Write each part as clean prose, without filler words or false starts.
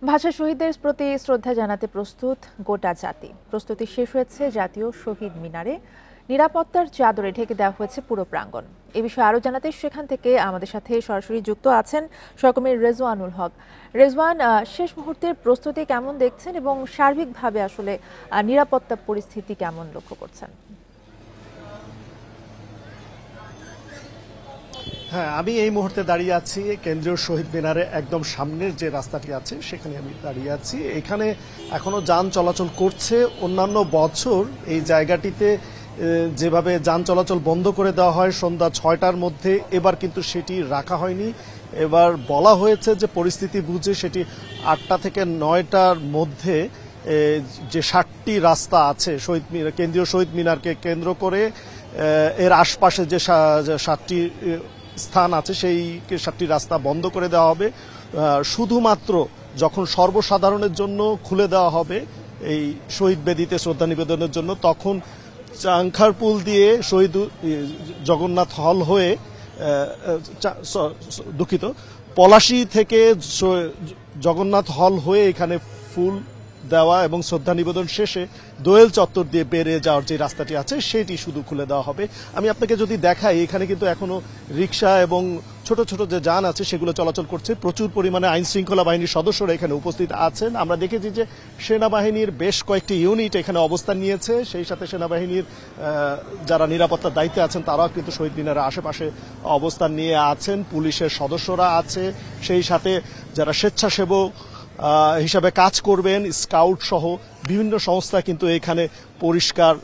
ভাষা শহীদদের প্রতি শ্রদ্ধা জানাতে প্রস্তুত গোটা জাতি। প্রস্তুতি শেষ হয়েছে জাতীয় শহীদ মিনারে। নিরাপত্তার চাদরে ঢেকে দেওয়া হয়েছে পুরো প্রাঙ্গণ। এ বিষয়ে আরো জানাতে সেখান থেকে আমাদের সাথে সরাসরি যুক্ত আছেন সহকর্মী রেজওয়ানুল হক। রেজওয়ান, শেষ মুহূর্তের প্রস্তুতি কেমন দেখছেন এবং সার্বিকভাবে আসলে নিরাপত্তা পরিস্থিতি কেমন লক্ষ্য করছেন? হ্যাঁ, আমি এই মুহূর্তে দাঁড়িয়ে আছি কেন্দ্রীয় শহীদ মিনারে একদম সামনের যে রাস্তাটি আছে সেখানে আমি দাঁড়িয়ে আছি। এখানে এখনো যান চলাচল করছে। অন্যান্য বছর এই জায়গাটিতে যেভাবে যান চলাচল বন্ধ করে দেওয়া হয় সন্ধ্যা 6টার মধ্যে, এবার কিন্তু সেটি রাখা হয়নি। এবার বলা হয়েছে যে পরিস্থিতি বুঝে সেটি 8টা থেকে 9টার মধ্যে যে 60টি রাস্তা আছে কেন্দ্রীয় শহীদ মিনারকে কেন্দ্র করে এর আশপাশে যে 7টি স্থান আছে সেই 7টি রাস্তা বন্ধ করে দেওয়া হবে। শুধুমাত্র যখন সর্বসাধারণের জন্য খুলে দেওয়া হবে এই শহীদ বেদিতে শ্রদ্ধা নিবেদনের জন্য, তখন চাংখারপুল দিয়ে শহীদ জগন্নাথ হল হয়ে পলাশী থেকে জগন্নাথ হল হয়ে এখানে ফুল দেওয়া এবং শ্রদ্ধা নিবেদন শেষে দোয়েল চত্বর দিয়ে বেরিয়ে যাওয়ার যে রাস্তাটি আছে সেটি শুধু খুলে দেওয়া হবে। আমি আপনাকে যদি দেখাই, এখানে কিন্তু এখনো রিক্সা এবং ছোট ছোট যে যান আছে সেগুলো চলাচল করছে। প্রচুর পরিমাণে আইন শৃঙ্খলা বাহিনীর সদস্যরা এখানে উপস্থিত আছেন। আমরা দেখেছি যে সেনাবাহিনীর বেশ কয়েকটি ইউনিট এখানে অবস্থান নিয়েছে। সেই সাথে সেনাবাহিনীর যারা নিরাপত্তার দায়িত্বে আছেন তারাও কিন্তু শহীদ মিনারের আশেপাশে অবস্থান নিয়ে আছেন। পুলিশের সদস্যরা আছে, সেই সাথে যারা স্বেচ্ছাসেবক হিসাবে কাজ করবেন, স্কাউট সহ বিভিন্ন সংস্থা কিন্তু এখানে পরিষ্কার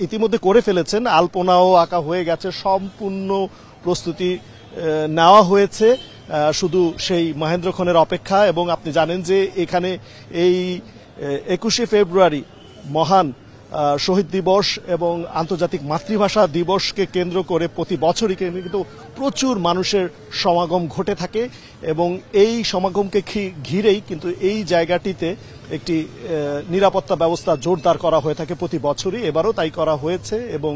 ইতিমধ্যে করে ফেলেছেন। আলপনাও আঁকা হয়ে গেছে, সম্পূর্ণ প্রস্তুতি নেওয়া হয়েছে। শুধু সেই মহেন্দ্রক্ষণের অপেক্ষা। এবং আপনি জানেন যে এখানে এই 21শে ফেব্রুয়ারি মহান শহীদ দিবস এবং আন্তর্জাতিক মাতৃভাষা দিবসকে কেন্দ্র করে প্রতি বছরই কিন্তু প্রচুর মানুষের সমাগম ঘটে থাকে এবং এই সমাগমকে ঘিরেই কিন্তু এই জায়গাটিতে একটি নিরাপত্তা ব্যবস্থা জোরদার করা হয়ে থাকে প্রতি বছরই। এবারও তাই করা হয়েছে এবং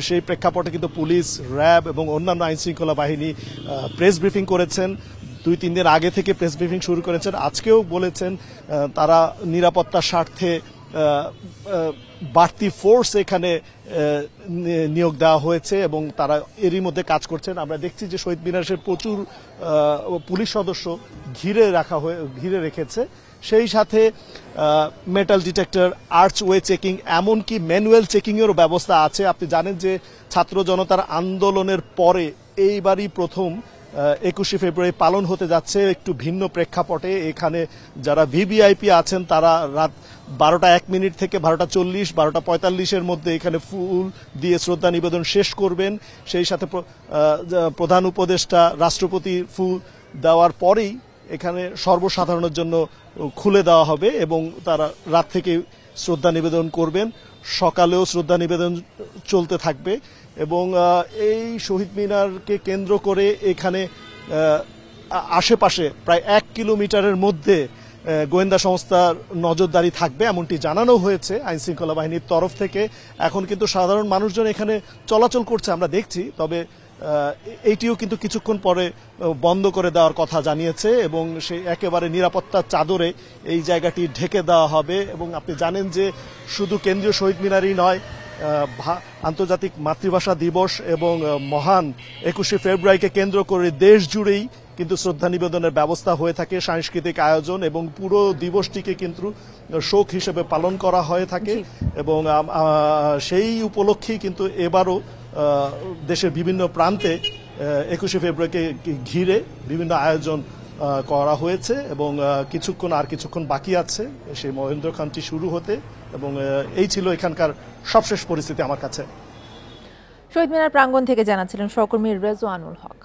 সেই প্রেক্ষাপটে কিন্তু পুলিশ, র্যাব এবং অন্যান্য আইন শৃঙ্খলা বাহিনী প্রেস ব্রিফিং করেছেন। 2-3 দিন আগে থেকে প্রেস ব্রিফিং শুরু করেছেন। আজকেও বলেছেন তারা নিরাপত্তার স্বার্থে বাড়তি ফোর্স এখানে নিয়োগ দেওয়া হয়েছে এবং তারা এরই মধ্যে কাজ করছেন। আমরা দেখছি যে শহীদ মিনারে প্রচুর পুলিশ সদস্য ঘিরে রেখেছে। সেই সাথে মেটাল ডিটেক্টর, আর্চওয়ে চেকিং, এমনকি ম্যানুয়াল চেকিংয়েরও ব্যবস্থা আছে। আপনি জানেন যে ছাত্র জনতার আন্দোলনের পরে এইবারই প্রথম 21শে ফেব্রুয়ারি পালন হতে যাচ্ছে একটু ভিন্ন প্রেক্ষাপটে। এখানে যারা ভিভিআইপি আছেন তারা রাত 12টা 1 মিনিট থেকে 12টা 40, 12টা 45-এর মধ্যে এখানে ফুল দিয়ে শ্রদ্ধা নিবেদন শেষ করবেন। সেই সাথে প্রধান উপদেষ্টা, রাষ্ট্রপতি ফুল দেওয়ার পরেই এখানে সর্বসাধারণের জন্য খুলে দেওয়া হবে এবং তারা রাত থেকে শ্রদ্ধা নিবেদন করবেন। সকালেও শ্রদ্ধা নিবেদন চলতে থাকবে এবং এই শহীদ মিনারকে কেন্দ্র করে এখানে আশেপাশে প্রায় 1 কিলোমিটারের মধ্যে গোয়েন্দা সংস্থার নজরদারি থাকবে এমনটি জানানো হয়েছে আইন শৃঙ্খলা বাহিনীর তরফ থেকে। এখন কিন্তু সাধারণ মানুষজন এখানে চলাচল করছে আমরা দেখছি, তবে এইটিও কিন্তু কিছুক্ষণ পরে বন্ধ করে দেওয়ার কথা জানিয়েছে এবং সেই একেবারে নিরাপত্তার চাদরে এই জায়গাটি ঢেকে দেওয়া হবে। এবং আপনি জানেন যে শুধু কেন্দ্রীয় শহীদ মিনারই নয়, আন্তর্জাতিক মাতৃভাষা দিবস এবং মহান 21শে ফেব্রুয়ারিকে কেন্দ্র করে দেশ জুড়েই কিন্তু শ্রদ্ধা নিবেদনের ব্যবস্থা হয়ে থাকে, সাংস্কৃতিক আয়োজন এবং পুরো দিবসটিকে কিন্তু শোক হিসেবে পালন করা হয়ে থাকে। এবং সেই উপলক্ষেই কিন্তু এবারও দেশের বিভিন্ন প্রান্তে 21শে ফেব্রুয়ারিকে ঘিরে বিভিন্ন আয়োজন করা হয়েছে এবং কিছুক্ষণ বাকি আছে সেই মহেন্দ্রক্ষণটি শুরু হতে। এবং এই ছিল এখানকার সবশেষ পরিস্থিতি আমার কাছে। শহীদ মিনার প্রাঙ্গণ থেকে জানাচ্ছিলেন সহকর্মী রেজওয়ানুল হক।